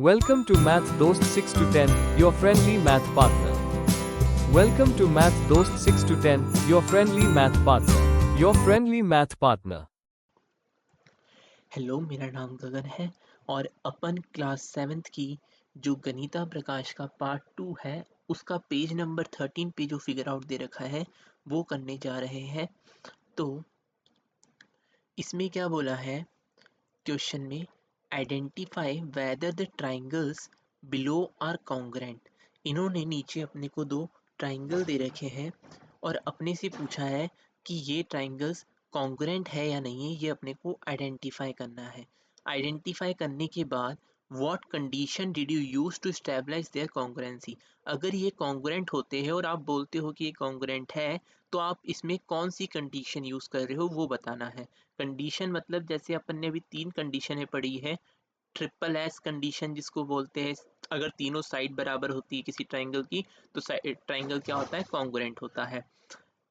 Welcome to Math Dost 6 to 10, your friendly math partner. Welcome to Math Dost 6 to 10, your friendly math partner. Your friendly math partner. Hello, मेरा नाम गगन है और अपन class 7th की जो गणिता प्रकाश का part 2 है उसका पेज नंबर 13 पे जो फिगर आउट दे रखा है वो करने जा रहे हैं। तो इसमें क्या बोला है क्वेश्चन में, identify whether the triangles below are congruent. इन्होंने नीचे अपने को दो ट्राइंगल दे रखे हैं और अपने से पूछा है कि ये ट्राइंगल्स कॉन्ग्रेंट है या नहीं है, ये अपने को आइडेंटिफाई करना है। आइडेंटिफाई करने के बाद what condition did you use to stabilize their congruency. अगर ये कॉन्ग्रेंट होते हैं और आप बोलते हो कि ये कॉन्ग्रेंट है तो आप इसमें कौन सी कंडीशन यूज कर रहे हो वो बताना है। कंडीशन मतलब जैसे अपन ने अभी 3 कंडीशनें पढ़ी है, ट्रिपल एस कंडीशन जिसको बोलते हैं, अगर तीनों साइड बराबर होती है किसी ट्राइंगल की तो ट्राइंगल क्या होता है, कॉन्ग्रुएंट होता है।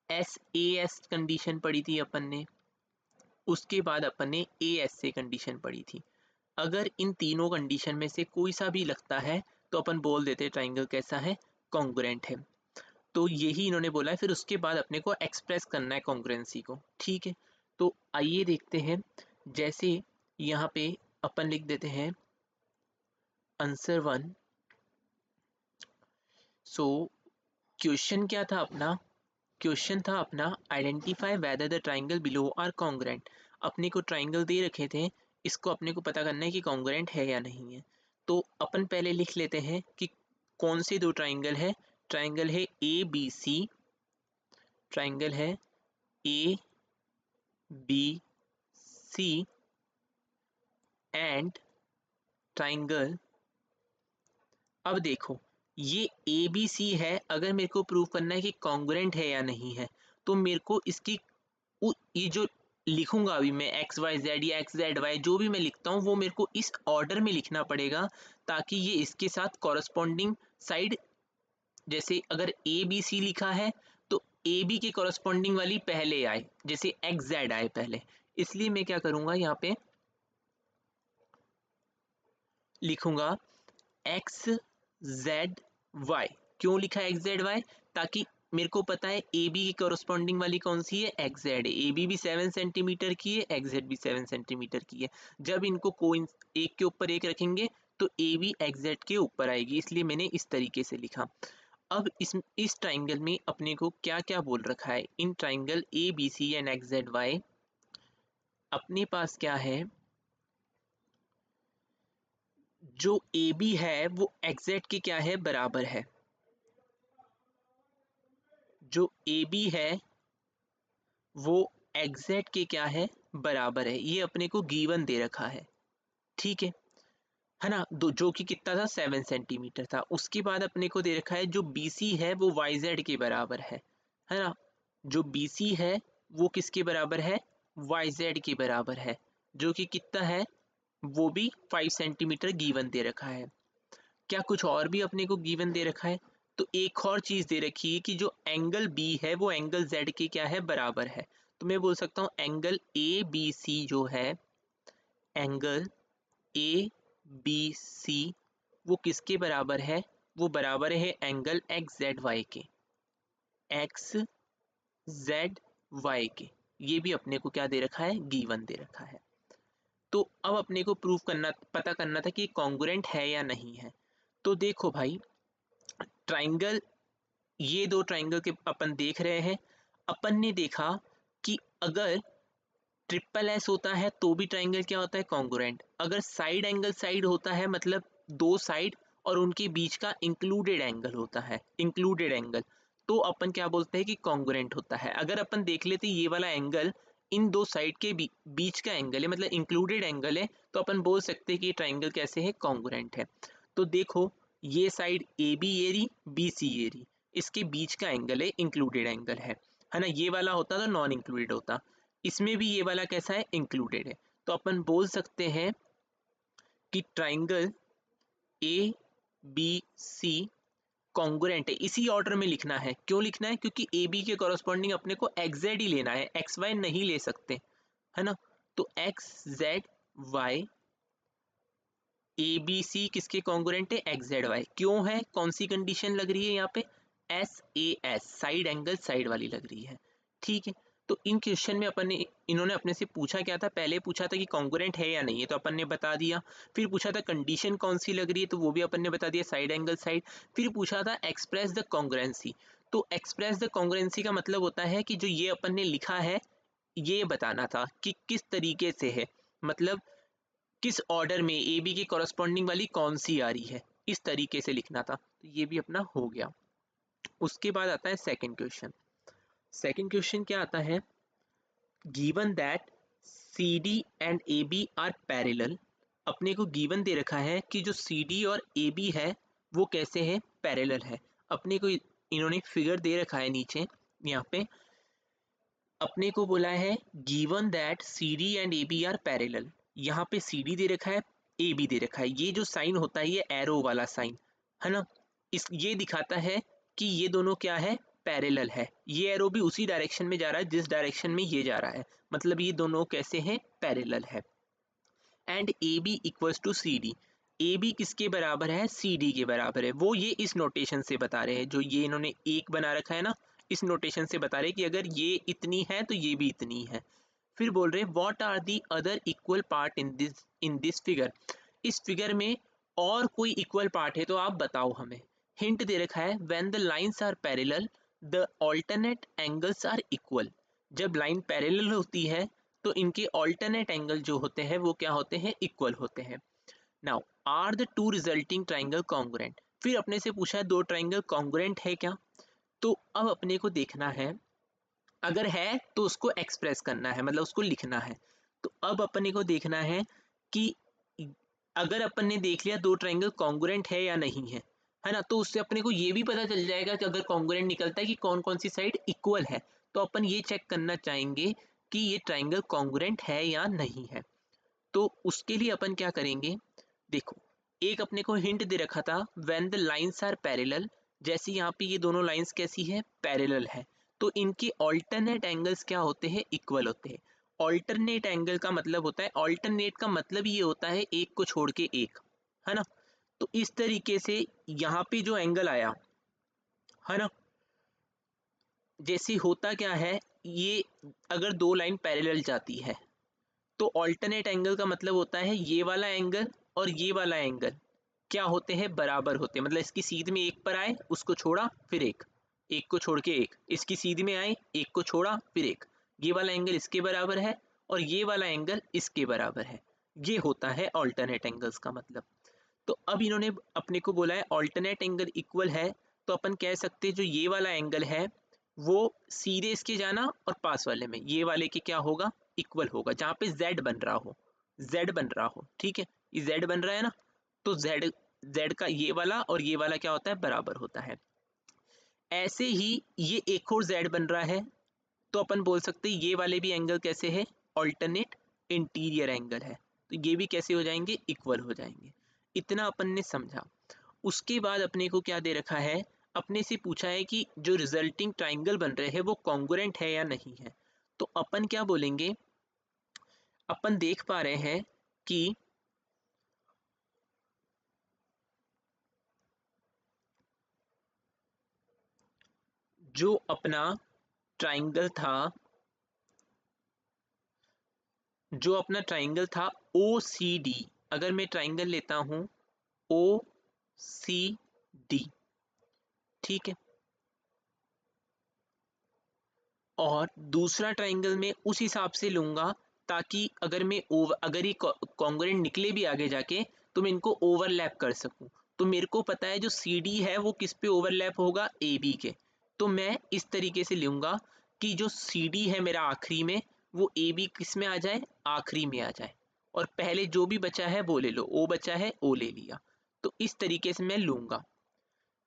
एस ए एस कंडीशन पढ़ी थी अपन ने, उसके बाद अपन ने ए एस से कंडीशन पढ़ी थी। अगर इन तीनों कंडीशन में से कोई सा भी लगता है तो अपन बोल देते ट्राइंगल कैसा है, कॉन्ग्रुएंट है। तो यही इन्होंने बोला है। फिर उसके बाद अपने को एक्सप्रेस करना है कॉन्ग्रुएंसी को, ठीक है। तो आइए देखते हैं। जैसे यहाँ पे अपन लिख देते हैं आंसर 1। सो क्वेश्चन क्या था अपना, क्वेश्चन था अपना identify whether the triangle below are congruent. अपने को ट्राइंगल दे रखे थे, इसको अपने को पता करना है कि कॉन्ग्रुएंट है या नहीं है। तो अपन पहले लिख लेते हैं कि कौन से दो ट्राइंगल है। ट्राइंगल है ए बी सी, ट्राइंगल है A B C and triangle. अब देखो, ये ए बी सी है। अगर मेरे को प्रूव करना है कि कॉन्ग्रुएंट है या नहीं है तो मेरे को इसकी ये जो लिखूंगा अभी मैं एक्स वाई जेड या एक्स जेड वाई जो भी मैं लिखता हूँ वो मेरे को इस ऑर्डर में लिखना पड़ेगा ताकि ये इसके साथ कॉरस्पॉन्डिंग साइड, जैसे अगर ए बी सी लिखा है तो ए बी के कॉरस्पॉन्डिंग वाली पहले आए, जैसे एक्स जेड आए पहले। इसलिए मैं क्या करूंगा, यहाँ पे लिखूंगा एक्स जेड वाई। क्यों लिखा है एक्स जेड वाई, ताकि मेरे को पता है ए बी की कॉरस्पॉन्डिंग वाली कौन सी है, एक्स जेड है। ए बी भी 7 सेंटीमीटर की है, एक्स जेड भी 7 सेंटीमीटर की है। जब इनको को एक के ऊपर एक रखेंगे तो ए बी एक्स जेड के ऊपर आएगी, इसलिए मैंने इस तरीके से लिखा। अब इस ट्राइंगल में अपने को क्या क्या बोल रखा है, in triangle A B C and X Z Y अपने पास क्या है, जो ए बी है वो एक्स जेड के क्या है, बराबर है। जो ए बी है वो एग्जैक्ट के क्या है, बराबर है। ये अपने को गिवन दे रखा है, ठीक है ना। दो जो कि कितना था, 7 सेंटीमीटर था। उसके बाद अपने को दे रखा है जो बी सी है वो वाई जेड के बराबर है ना। जो बी सी है वो किसके बराबर है, वाई जेड के बराबर है, जो कि कितना है, वो भी 5 सेंटीमीटर गिवन दे रखा है। क्या कुछ और भी अपने को गिवन दे रखा है, तो एक और चीज दे रखी है कि जो एंगल बी है वो एंगल जेड के क्या है, बराबर है। तो मैं बोल सकता हूँ एंगल ए बी सी जो है, एंगल ए बी सी वो किसके बराबर है, वो बराबर है एंगल एक्स जेड वाई के, एक्स जेड वाई के। ये भी अपने को क्या दे रखा है, गिवन दे रखा है। तो अब अपने को प्रूव करना, पता करना था कि कॉन्ग्रुएंट है या नहीं है। तो देखो भाई, ट्राइंगल, ये दो ट्राइंगल के अपन देख रहे हैं। अपन ने देखा कि अगर ट्रिपल एस होता है तो भी ट्राइंगल क्या होता है, कॉन्ग्रुएंट। अगर साइड एंगल साइड होता है मतलब दो साइड और उनके बीच का इंक्लूडेड एंगल होता है, इंक्लूडेड एंगल, तो अपन क्या बोलते हैं कि कॉन्ग्रुएंट होता है। अगर अपन देख लेते ये वाला एंगल इन दो साइड के बीच का एंगल है, मतलब इंक्लूडेड एंगल है, तो अपन बोल सकते हैं कि ये ट्राइंगल कैसे है, कॉन्ग्रुएंट है। तो देखो, ये साइड ए बी ये रही, बी सी ये रही, इसके बीच का एंगल है, इंक्लूडेड एंगल है ना। ये वाला होता तो नॉन इंक्लूडेड होता, इसमें भी ये वाला कैसा है, इंक्लूडेड है। तो अपन बोल सकते हैं कि triangle A B C congruent है। इसी ऑर्डर में लिखना है। क्यों लिखना है, क्योंकि ए बी के कॉरस्पॉन्डिंग अपने को एक्स जेड ही लेना है, एक्स वाई नहीं ले सकते, है ना। तो X Z Y A B C किसके कॉन्ग्रुएंट है, एक्स जेड वाई। क्यों है, कौन सी कंडीशन लग रही है यहाँ पे, S A S, side angle side वाली लग रही है, ठीक है। तो इन क्वेश्चन में अपन ने, इन्होंने अपने से पूछा क्या था, पहले पूछा था कि कॉन्ग्रुएंट है या नहीं है, तो अपन ने बता दिया। फिर पूछा था कंडीशन कौन सी लग रही है, तो वो भी अपन ने बता दिया, साइड एंगल साइड। फिर पूछा था एक्सप्रेस द कॉन्ग्रुएंसी, तो एक्सप्रेस द कॉन्ग्रुएंसी का मतलब होता है कि जो ये अपन ने लिखा है ये बताना था कि किस तरीके से है, मतलब किस ऑर्डर में ए बी के कॉरस्पॉन्डिंग वाली कौन सी आ रही है, इस तरीके से लिखना था। तो ये भी अपना हो गया। उसके बाद आता है सेकंड क्वेश्चन। सेकंड क्वेश्चन क्या आता है, given that C D and A B are parallel. अपने को गिवन दे रखा है कि जो सी डी और ए बी है वो कैसे है, पैरेलल है। अपने को इन्होंने फिगर दे रखा है नीचे, यहाँ पे अपने को बोला है given that C D and A B are parallel. यहाँ पे सी डी दे रखा है, ए बी दे रखा है। ये जो साइन होता है ये एरो वाला साइन है ना, इस ये दिखाता है कि ये दोनों क्या है, पैरेलल है। ये एरो भी उसी डायरेक्शन में जा रहा है जिस डायरेक्शन में ये जा रहा है, मतलब ये दोनों कैसे हैं, पैरेलल है। And A B equals to C D, A B किसके बराबर है, सी डी के बराबर है। वो ये इस नोटेशन से बता रहे हैं, जो ये इन्होंने एक बना रखा है ना, इस नोटेशन से बता रहे हैं कि अगर ये इतनी है तो ये भी इतनी है। फिर बोल रहे हैं what are the other equal part in this figure. इस फिगर में और कोई इक्वल पार्ट है तो आप बताओ हमें। हिंट दे रखा है when the lines are parallel the alternate angles are equal. जब लाइन पैरेलल होती है तो इनके ऑल्टरनेट एंगल जो होते हैं वो क्या होते हैं, इक्वल होते हैं। Now are the two resulting triangle congruent. फिर अपने से पूछा है दो ट्राइंगल कॉन्ग्रुएंट है क्या, तो अब अपने को देखना है, अगर है तो उसको एक्सप्रेस करना है, मतलब उसको लिखना है। तो अब अपने को देखना है कि अगर अपन ने देख लिया दो ट्राइंगल कॉन्ग्रुएंट है या नहीं है ना, तो उससे अपने को ये भी पता चल जाएगा कि अगर कॉन्ग्रुएंट निकलता है कि कौन कौन सी साइड इक्वल है, तो अपन ये चेक करना चाहेंगे कि ये ट्राइंगल कॉन्ग्रुएंट है या नहीं है। तो उसके लिए अपन क्या करेंगे, देखो एक अपने को हिंट दे रखा था when the lines are parallel, जैसे यहाँ पे ये दोनों लाइंस कैसी है, पैरेलल है, तो इनके ऑल्टरनेट एंगल्स क्या होते हैं, इक्वल होते हैं। ऑल्टरनेट एंगल का मतलब होता है, ऑल्टरनेट का मतलब ये होता है एक को छोड़ के एक, है ना। तो इस तरीके से यहाँ पे जो एंगल आया है ना, जैसे होता क्या है, ये अगर दो लाइन पैरेलल जाती है तो ऑल्टरनेट एंगल का मतलब होता है ये वाला एंगल और ये वाला एंगल क्या होते हैं, बराबर होते हैं। मतलब इसकी सीध में एक पर आए, उसको छोड़ा फिर एक, एक को छोड़ के एक, इसकी सीध में आए, एक को छोड़ा फिर एक, ये वाला एंगल इसके बराबर है और ये वाला एंगल इसके बराबर है। ये होता है ऑल्टरनेट एंगल्स का मतलब। तो अब इन्होंने अपने को बोला है ऑल्टरनेट एंगल इक्वल है, तो अपन कह सकते हैं जो ये वाला एंगल है वो सीधे इसके जाना और पास वाले में ये वाले के क्या होगा, इक्वल होगा। जहाँ पे z बन रहा हो, z बन रहा हो, ठीक है, ये z बन रहा है ना, तो z का ये वाला और ये वाला क्या होता है, बराबर होता है। ऐसे ही ये एक और z बन रहा है, तो अपन बोल सकते हैं ये वाले भी एंगल कैसे है, ऑल्टरनेट इंटीरियर एंगल है, तो ये भी कैसे हो जाएंगे, इक्वल हो जाएंगे। इतना अपन ने समझा। उसके बाद अपने को क्या दे रखा है, अपने से पूछा है कि जो रिजल्टिंग ट्राइंगल बन रहे हैं वो कॉन्ग्रुएंट है या नहीं है। तो अपन क्या बोलेंगे, अपन देख पा रहे हैं कि जो अपना ट्राइंगल था, जो अपना ट्राइंगल था ओ सी डी, अगर मैं ट्राइंगल लेता हूं ओ सी डी, ठीक है, और दूसरा ट्राइंगल में उस हिसाब से लूंगा ताकि अगर मैं अगर ये कॉन्ग्रुएंट निकले भी आगे जाके तो मैं इनको ओवरलैप कर सकूं। तो मेरे को पता है जो सी डी है वो किस पे ओवरलैप होगा, ए बी के। तो मैं इस तरीके से लूंगा कि जो सी डी है मेरा आखिरी में, वो ए बी किस में आ जाए, आखिरी में आ जाए, और पहले जो भी बचा है वो ले लो, ओ बचा है ओ ले लिया। तो इस तरीके से मैं लूंगा।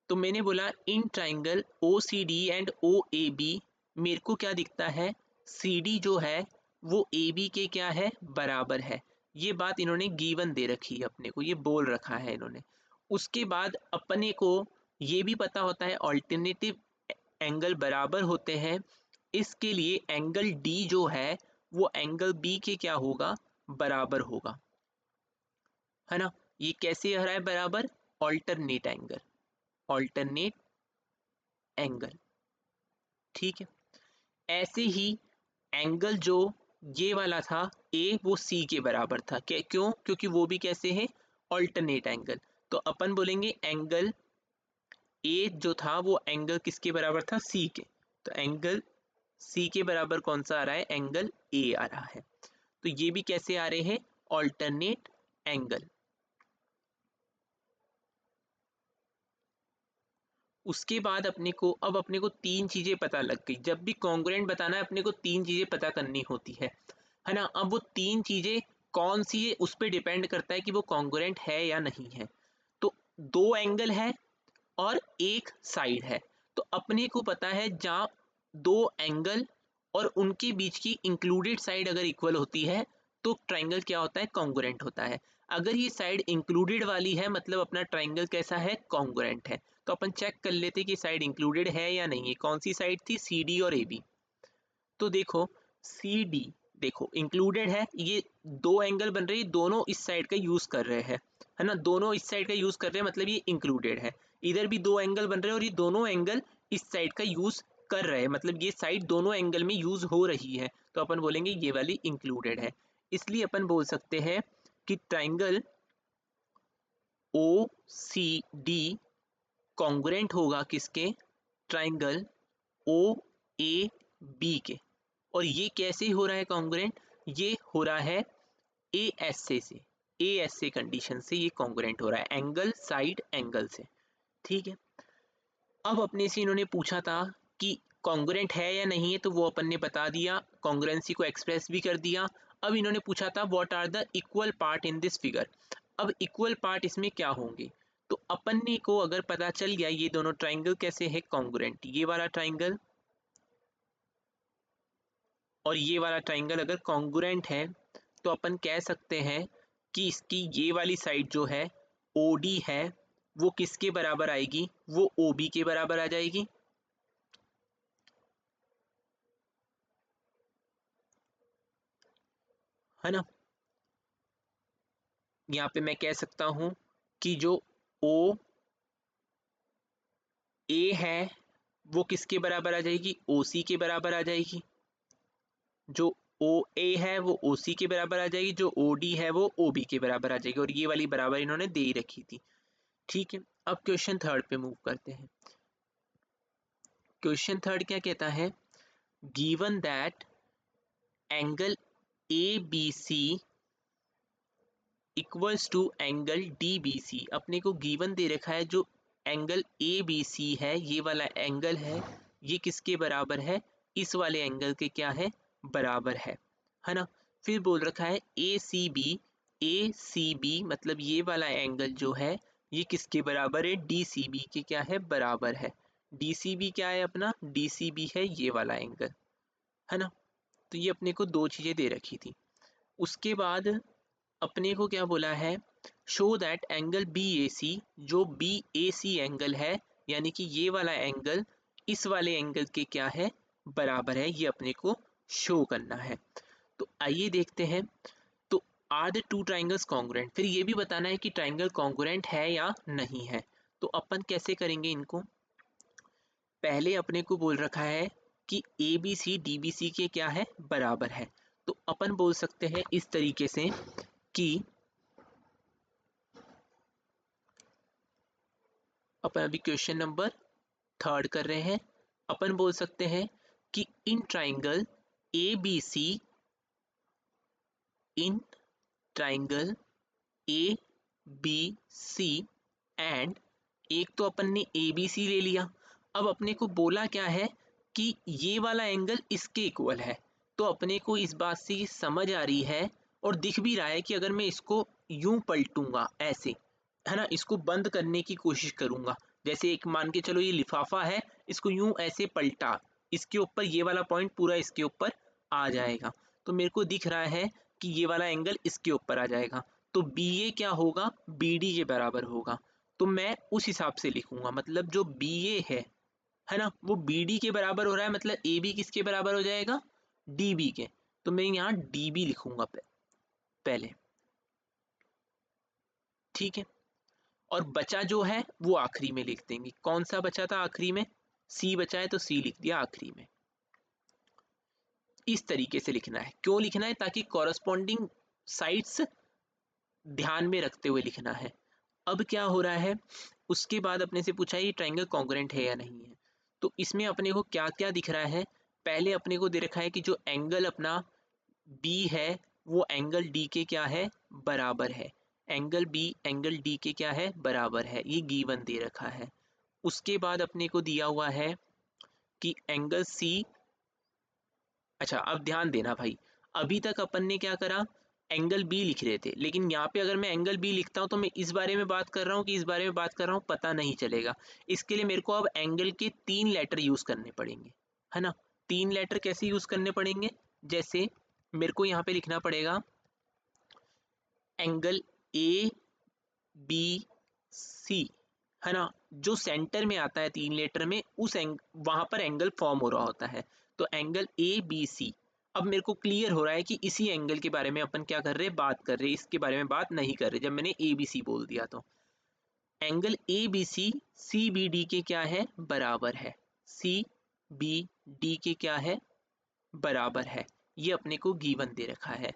तो मैंने बोला in triangle O C D and O A B, मेरे को क्या दिखता है, सी डी जो है वो ए बी के क्या है, बराबर है। ये बात इन्होंने गिवन दे रखी है, अपने को ये बोल रखा है इन्होंने। उसके बाद अपने को ये भी पता होता है ऑल्टरनेटिव एंगल बराबर होते हैं, इसके लिए एंगल डी जो है वो एंगल बी के क्या होगा, बराबर होगा, है ना। ये कैसे आ रहा है बराबर, ऑल्टरनेट एंगल, ऑल्टरनेट एंगल, ठीक है। ऐसे ही एंगल जो ये वाला था ए, वो सी के बराबर था, क्यों, क्योंकि वो भी कैसे है, ऑल्टरनेट एंगल। तो अपन बोलेंगे एंगल ए जो था वो एंगल किसके बराबर था, सी के। तो एंगल सी के बराबर कौन सा आ रहा है, एंगल ए आ रहा है। तो ये भी कैसे आ रहे हैं, ऑल्टरनेट एंगल। उसके बाद अपने को तीन चीजें पता लग गई। जब भी कॉन्ग्रुएंट बताना है अपने को तीन चीजें पता करनी होती है ना। अब वो तीन चीजें कौन सी है उस पर डिपेंड करता है कि वो कॉन्ग्रुएंट है या नहीं है। तो दो एंगल है और एक साइड है, तो अपने को पता है जहाँ दो एंगल और उनके बीच की इंक्लूडेड साइड अगर इक्वल होती है तो ट्राइंगल क्या होता है, कॉन्ग्रुएंट होता है। अगर ये साइड इंक्लूडेड वाली है मतलब अपना ट्राइंगल कैसा है, कॉन्ग्रुएंट है। तो अपन चेक कर लेते कि साइड इंक्लूडेड है या नहीं है। कौन सी साइड थी, सी डी और ए बी। तो देखो सी डी देखो इंक्लूडेड है, ये दो एंगल बन रही है, दोनों इस साइड का यूज कर रहे हैं, है ना, दोनों इस साइड का यूज कर रहे हैं मतलब ये इंक्लूडेड है। इधर भी दो एंगल बन रहे हैं और ये दोनों एंगल इस साइड का यूज कर रहे हैं मतलब ये साइड दोनों एंगल में यूज हो रही है। तो अपन बोलेंगे ये वाली इंक्लूडेड है। इसलिए अपन बोल सकते हैं कि triangle O C D congruent होगा किसके, ट्राइंगल ओ ए बी के। और ये कैसे हो रहा है कॉन्ग्रुएंट, ये हो रहा है ए एस से, ए एस से कंडीशन से ये कॉन्ग्रुएंट हो रहा है, एंगल साइड एंगल से, ठीक है। अब अपने से इन्होंने पूछा था कि कॉन्ग्रुएंट है या नहीं है, तो वो अपन ने बता दिया, कॉन्ग्रुएंसी को एक्सप्रेस भी कर दिया। अब इन्होंने पूछा था what are the equal part in this figure. अब इक्वल पार्ट इसमें क्या होंगे, तो अपन ने को अगर पता चल गया ये दोनों ट्राइंगल कैसे है कॉन्ग्रुएंट, ये वाला ट्राइंगल और ये वाला ट्राइंगल अगर कॉन्ग्रुएंट है तो अपन कह सकते हैं कि इसकी ये वाली साइड जो है OD है वो किसके बराबर आएगी, वो OB के बराबर आ जाएगी, है ना। यहाँ पे मैं कह सकता हूं कि जो OA है वो किसके बराबर आ जाएगी, OC के बराबर आ जाएगी। जो OA है वो OC के बराबर आ जाएगी, जो OD है वो OB के बराबर आ जाएगी। और ये वाली बराबर इन्होंने दे ही रखी थी, ठीक है। अब क्वेश्चन थर्ड पे मूव करते हैं। क्वेश्चन थर्ड क्या कहता है, given that angle ABC equals to angle DBC। अपने को गिवन दे रखा है जो एंगल ABC है, ये वाला एंगल ये किसके बराबर है, इस वाले एंगल के क्या है, बराबर है ना। फिर बोल रखा है ACB मतलब ये वाला एंगल जो है ये किसके बराबर है, DCB के क्या है, बराबर है। DCB क्या है अपना, DCB है ये वाला एंगल, है ना। तो ये अपने को दो चीजें दे रखी थी। उसके बाद अपने को क्या बोला है, शो दैट एंगल BAC, जो BAC एंगल है यानी कि ये वाला एंगल इस वाले एंगल के क्या है, बराबर है, ये अपने को शो करना है। तो आइए देखते हैं। तो are the two triangles congruent, फिर ये भी बताना है कि ट्राइंगल कॉन्ग्रुएंट है या नहीं है। तो अपन कैसे करेंगे इनको, पहले अपने को बोल रखा है कि ABC DBC के क्या है, बराबर है। तो अपन बोल सकते हैं इस तरीके से कि अपन अभी क्वेश्चन नंबर थर्ड कर रहे हैं। अपन बोल सकते हैं कि in triangle ABC, in triangle ABC and, एक तो अपन ने ABC ले लिया, अब अपने को बोला क्या है कि ये वाला एंगल इसके इक्वल है। तो अपने को इस बात से ये समझ आ रही है और दिख भी रहा है कि अगर मैं इसको यूं पलटूंगा ऐसे, है ना, इसको बंद करने की कोशिश करूंगा, जैसे एक मान के चलो ये लिफाफा है, इसको यूं ऐसे पलटा, इसके ऊपर ये वाला पॉइंट पूरा इसके ऊपर आ जाएगा। तो मेरे को दिख रहा है कि ये वाला एंगल इसके ऊपर आ जाएगा। तो BA क्या होगा, BD के बराबर होगा। तो मैं उस हिसाब से लिखूंगा, मतलब जो BA है ना, वो BD के बराबर हो रहा है, मतलब AB किसके बराबर हो जाएगा, DB के। तो मैं यहाँ DB लिखूंगा पहले, ठीक है, और बचा जो है वो आखिरी में लिख देंगे। कौन सा बचा था आखिरी में? सी बचा है तो सी लिख दिया आखिरी में। इस तरीके से लिखना है। क्यों लिखना है? ताकि कॉरस्पॉन्डिंग साइड्स ध्यान में रखते हुए लिखना है। अब क्या हो रहा है, उसके बाद अपने से पूछा ये ट्राइंगल कॉन्ग्रुएंट है या नहीं है। तो इसमें अपने को क्या क्या दिख रहा है? पहले अपने को दे रखा है कि जो एंगल अपना बी है वो एंगल डी के क्या है? बराबर है। एंगल बी एंगल डी के क्या है? बराबर है। ये गिवन दे रखा है। उसके बाद अपने को दिया हुआ है कि एंगल सी, अच्छा अब ध्यान देना भाई, अभी तक अपन ने क्या करा, एंगल बी लिख रहे थे, लेकिन यहाँ पे अगर मैं एंगल बी लिखता हूँ तो मैं इस बारे में बात कर रहा हूँ कि इस बारे में बात कर रहा हूँ पता नहीं चलेगा। इसके लिए मेरे को अब एंगल के 3 लेटर यूज करने पड़ेंगे, है ना। 3 लेटर कैसे यूज करने पड़ेंगे? जैसे मेरे को यहाँ पे लिखना पड़ेगा एंगल ए बी सी, है ना। जो सेंटर में आता है 3 लेटर में उस वहां पर एंगल फॉर्म हो रहा होता है। तो एंगल ए बी सी, अब मेरे को क्लियर हो रहा है कि इसी एंगल के बारे में अपन क्या कर रहे हैं, बात कर रहे हैं, इसके बारे में बात नहीं कर रहे जब मैंने ए बी सी बोल दिया। तो angle A B C B D के क्या है? बराबर है। सी बी डी के क्या है? बराबर है। ये अपने को गिवन दे रखा है।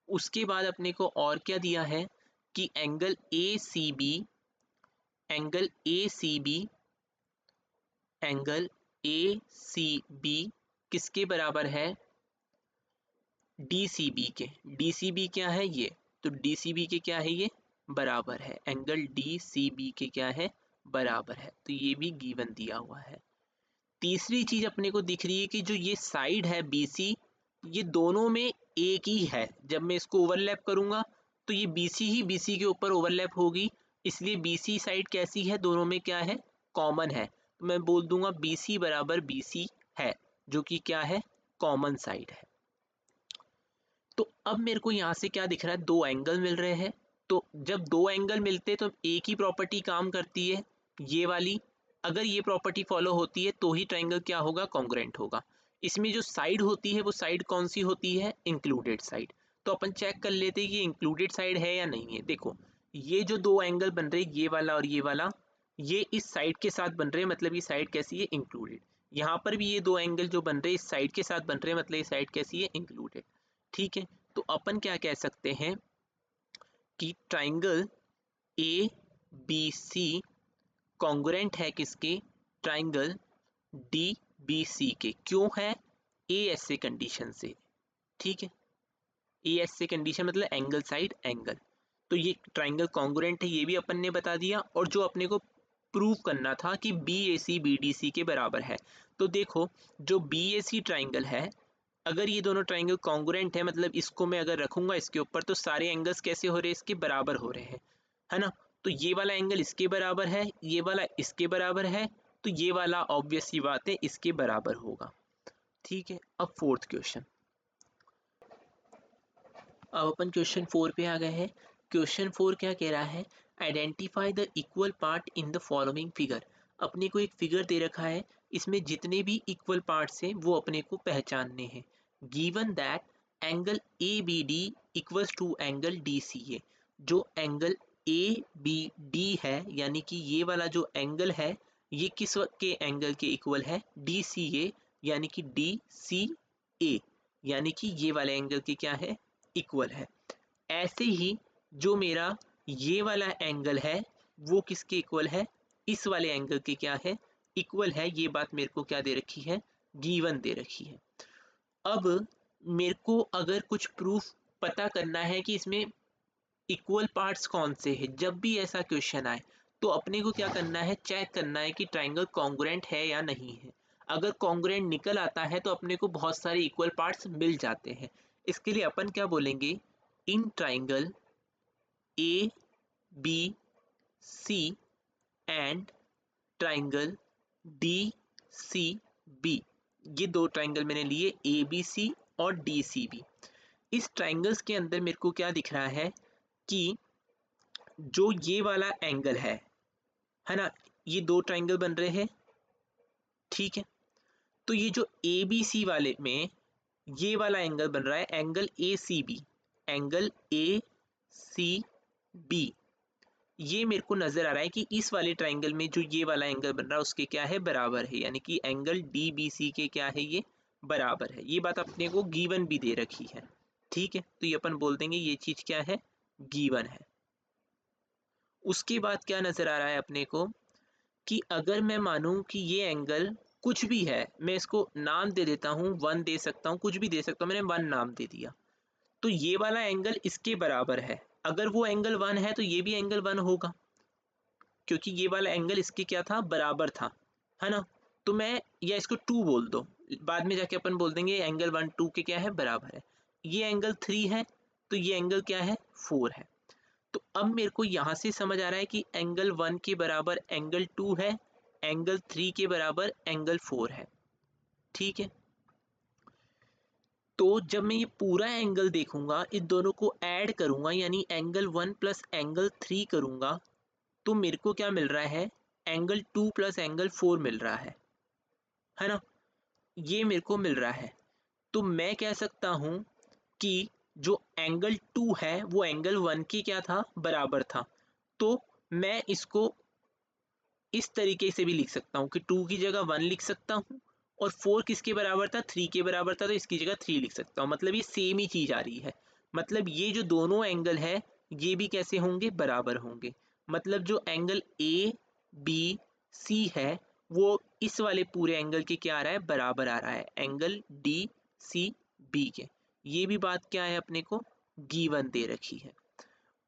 उसके बाद अपने को और क्या दिया है कि angle A C B, angle A C B, angle A C B किसके बराबर है? डी सी बी के। डी सी बी क्या है? ये। तो डी सी बी के क्या है? ये बराबर है। एंगल डी सी बी के क्या है? बराबर है। तो ये भी गिवन दिया हुआ है। तीसरी चीज अपने को दिख रही है कि जो ये साइड है बी सी, ये दोनों में एक ही है। जब मैं इसको ओवरलैप करूंगा तो ये बी सी ही बी सी के ऊपर ओवरलैप होगी, इसलिए बी सी साइड कैसी है? दोनों में क्या है? कॉमन है। तो मैं बोल दूंगा बी सी बराबर बी सी है, जो कि क्या है? कॉमन साइड है। तो अब मेरे को यहाँ से क्या दिख रहा है? 2 एंगल मिल रहे हैं। तो जब 2 एंगल मिलते हैं तो एक ही प्रॉपर्टी काम करती है, ये वाली। अगर ये प्रॉपर्टी फॉलो होती है तो ही ट्राइंगल क्या होगा? कॉन्ग्रुएंट होगा। इसमें जो साइड होती है वो साइड कौन सी होती है? Included side. तो अपन चेक कर लेते हैं कि ये इंक्लूडेड साइड है या नहीं है। देखो, ये जो 2 एंगल बन रहे हैं, ये वाला और ये वाला, ये इस साइड के साथ बन रहे हैं, मतलब ये साइड कैसी है? इंक्लूडेड। यहाँ पर भी ये 2 एंगल जो बन रहे हैं इस साइड के साथ बन रहे हैं, मतलब ये साइड कैसी है? इंक्लूडेड। ठीक है, तो अपन क्या कह सकते हैं कि triangle A B C congruent है किसके? ट्राइंगल डी बी सी के। क्यों है? ए एस से कंडीशन से। ठीक है, ए एस से कंडीशन मतलब एंगल साइड एंगल। तो ये ट्राइंगल कॉन्ग्रुएंट है, ये भी अपन ने बता दिया। और जो अपने को प्रूव करना था कि बी ए सी बी डी सी के बराबर है, तो देखो जो बी ए सी ट्राइंगल है, अगर ये दोनों ट्राइंगल कॉन्ग्रुएंट है, मतलब इसको मैं अगर रखूंगा इसके ऊपर, तो सारे एंगल्स कैसे हो रहे हैं? इसके बराबर हो रहे हैं, है ना। तो ये वाला एंगल इसके बराबर है, ये वाला इसके बराबर है, तो ये वाला ऑब्वियस सी बात है इसके बराबर होगा। ठीक है, अब 4th क्वेश्चन। अब अपन क्वेश्चन 4 पे आ गए हैं। क्वेश्चन 4 क्या कह रहा है? Identify the equal part in the following figure. अपने को एक फिगर दे रखा है, इसमें जितने भी इक्वल पार्ट्स हैं वो अपने को पहचानने हैं। Given that angle A B D equals to angle D C A. जो एंगल ए बी डी है, यानी कि ये वाला जो एंगल है, ये किस के एंगल के इक्वल है? डी सी ए, यानी कि डी सी ए, यानी कि ये वाले एंगल के क्या है? इक्वल है। ऐसे ही जो मेरा ये वाला एंगल है वो किसके इक्वल है? इस वाले एंगल के क्या है? इक्वल है। ये बात मेरे को क्या दे रखी है? गिवन दे रखी है। अब मेरे को अगर कुछ प्रूफ पता करना है कि इसमें इक्वल पार्ट्स कौन से हैं, जब भी ऐसा क्वेश्चन आए तो अपने को क्या करना है? चेक करना है कि ट्राइंगल कॉन्ग्रुएंट है या नहीं है। अगर कॉन्ग्रुएंट निकल आता है तो अपने को बहुत सारे इक्वल पार्ट्स मिल जाते हैं। इसके लिए अपन क्या बोलेंगे? In triangle A B C and triangle D C B, ये 2 ट्राइंगल मैंने लिए, ए बी सी और डी सी बी। इस ट्राइंगल्स के अंदर मेरे को क्या दिख रहा है कि जो ये वाला एंगल है ना, ये 2 ट्राइंगल बन रहे हैं। ठीक है, तो ये जो ए बी सी वाले में ये वाला एंगल बन रहा है angle A C B, angle A C B. ये मेरे को नजर आ रहा है कि इस वाले ट्राइंगल में जो ये वाला एंगल बन रहा है उसके क्या है, बराबर है, यानी कि एंगल DBC के क्या है, ये बराबर है। ये बात अपने को गिवन भी दे रखी है, ठीक है, तो ये अपन बोल देंगे ये चीज क्या है, गिवन है। उसके बाद क्या नजर आ रहा है अपने को कि अगर मैं मानूं कि ये एंगल कुछ भी है, मैं इसको नाम दे देता हूँ, 1 दे सकता हूँ, कुछ भी दे सकता हूँ, मैंने 1 नाम दे दिया, तो ये वाला एंगल इसके बराबर है। अगर वो एंगल 1 है तो ये भी एंगल 1 होगा, क्योंकि ये वाला एंगल इसके क्या था, बराबर था, है ना। तो मैं, या इसको 2 बोल दो, बाद में जाके अपन बोल देंगे एंगल 1 2 के क्या है, बराबर है। ये एंगल 3 है तो ये एंगल क्या है, 4 है। तो अब मेरे को यहाँ से समझ आ रहा है कि एंगल 1 के बराबर एंगल 2 है, एंगल 3 के बराबर एंगल 4 है, ठीक है। तो जब मैं ये पूरा एंगल देखूंगा, इन दोनों को ऐड करूंगा, यानी एंगल 1 प्लस एंगल 3 करूंगा, तो मेरे को क्या मिल रहा है, एंगल 2 प्लस एंगल 4 मिल रहा है ना। ये मेरे को मिल रहा है। तो मैं कह सकता हूँ कि जो एंगल 2 है वो एंगल 1 की क्या था, बराबर था। तो मैं इसको इस तरीके से भी लिख सकता हूँ कि 2 की जगह 1 लिख सकता हूँ, और 4 किसके बराबर था, 3 के बराबर था, तो इसकी जगह 3 लिख सकता हूँ। मतलब ये सेम ही चीज आ रही है, मतलब ये जो दोनों एंगल है ये भी कैसे होंगे, बराबर होंगे। मतलब जो एंगल ABC है वो इस वाले पूरे एंगल के क्या आ रहा है, बराबर आ रहा है, एंगल DCB के। ये भी बात क्या है, अपने को गिवन दे रखी है।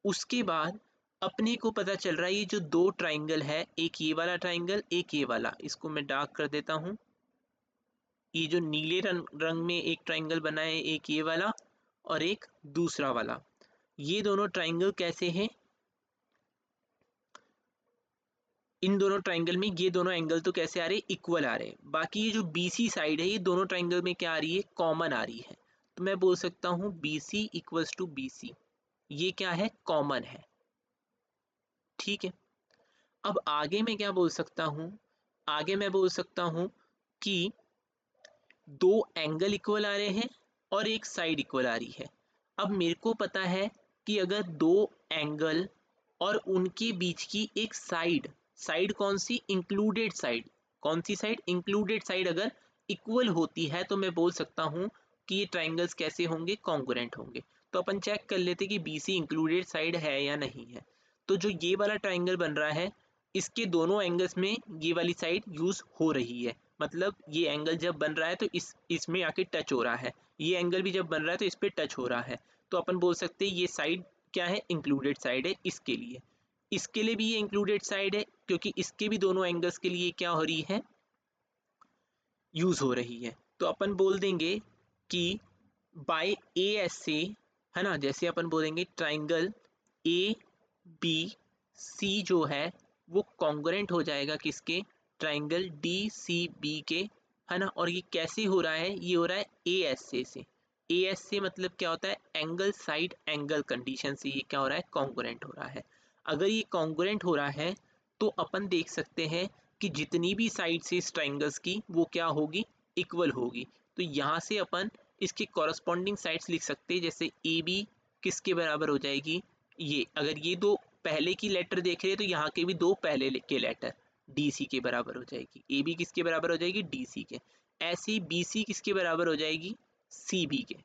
उसके बाद अपने को पता चल रहा है ये जो 2 ट्राइंगल है, एक ये वाला ट्राइंगल, एक ये वाला, इसको मैं डार्क कर देता हूँ। ये जो नीले रंग में एक ट्राइंगल बना है, एक ये वाला और एक दूसरा वाला, ये दोनों ट्राइंगल कैसे हैं, इन दोनों ट्राइंगल में ये दोनों एंगल तो कैसे आ रहे हैं, इक्वल आ रहे हैं। बाकी ये जो BC साइड है ये दोनों ट्राइंगल में क्या आ रही है, कॉमन आ रही है। तो मैं बोल सकता हूँ BC इक्वल्स टू BC, ये क्या है, कॉमन है, ठीक है। अब आगे मैं क्या बोल सकता हूँ, आगे मैं बोल सकता हूँ कि 2 एंगल इक्वल आ रहे हैं और एक साइड इक्वल आ रही है। अब मेरे को पता है कि अगर 2 एंगल और उनके बीच की एक साइड, साइड कौन सी, इंक्लूडेड साइड, कौन सी साइड, इंक्लूडेड साइड, अगर इक्वल होती है तो मैं बोल सकता हूँ कि ये ट्राइंगल्स कैसे होंगे, कॉन्ग्रुएंट होंगे। तो अपन चेक कर लेते कि BC इंक्लूडेड साइड है या नहीं है। तो जो ये वाला ट्राइंगल बन रहा है इसके दोनों एंगल्स में ये वाली साइड यूज हो रही है, मतलब ये एंगल जब बन रहा है तो इसमें आके टच हो रहा है, ये एंगल भी जब बन रहा है तो इस पे टच हो रहा है। तो अपन बोल सकते हैं ये साइड क्या है, इंक्लूडेड साइड है। इसके लिए भी ये इंक्लूडेड साइड है, क्योंकि इसके भी दोनों एंगल्स के लिए क्या हो रही है, यूज हो रही है। तो अपन बोल देंगे कि बाय AS से, है ना, जैसे अपन बोलेंगे ट्राइंगल ABC जो है वो कॉन्ग्रुएंट हो जाएगा किसके, ट्राइंगल DCB के, है ना। और ये कैसे हो रहा है, ये हो रहा है AS से। AS से मतलब क्या होता है, एंगल साइड एंगल कंडीशन से ये क्या हो रहा है, कॉन्ग्रुएंट हो रहा है। अगर ये कॉन्ग्रुएंट हो रहा है तो अपन देख सकते हैं कि जितनी भी साइड से इस ट्राइंगल्स की वो क्या होगी, इक्वल होगी। तो यहाँ से अपन इसके कॉरस्पॉन्डिंग साइड्स लिख सकते हैं, जैसे AB किसके बराबर हो जाएगी, ये अगर ये 2 पहले की लेटर देख रहे हैं तो यहाँ के भी 2 पहले के लेटर DC के बराबर हो जाएगी, AB किसके बराबर हो जाएगी, DC के। ऐसे ही BC किसके बराबर हो जाएगी, CB के।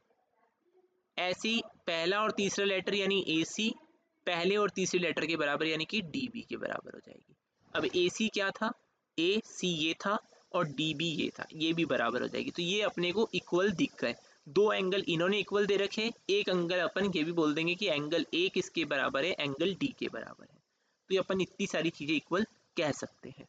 ऐसे ही पहला और तीसरा लेटर यानी AC पहले और तीसरे लेटर के बराबर यानी कि DB के बराबर हो जाएगी। अब AC क्या था, AC ये था और DB ये था, ये भी बराबर हो जाएगी। तो ये अपने को इक्वल दिख गए, 2 एंगल इन्होंने इक्वल दे रखे, एक एंगल अपन ये भी बोल देंगे कि एंगल A किसके बराबर है, एंगल D के बराबर है। तो ये अपन इतनी सारी चीजें इक्वल कह सकते हैं।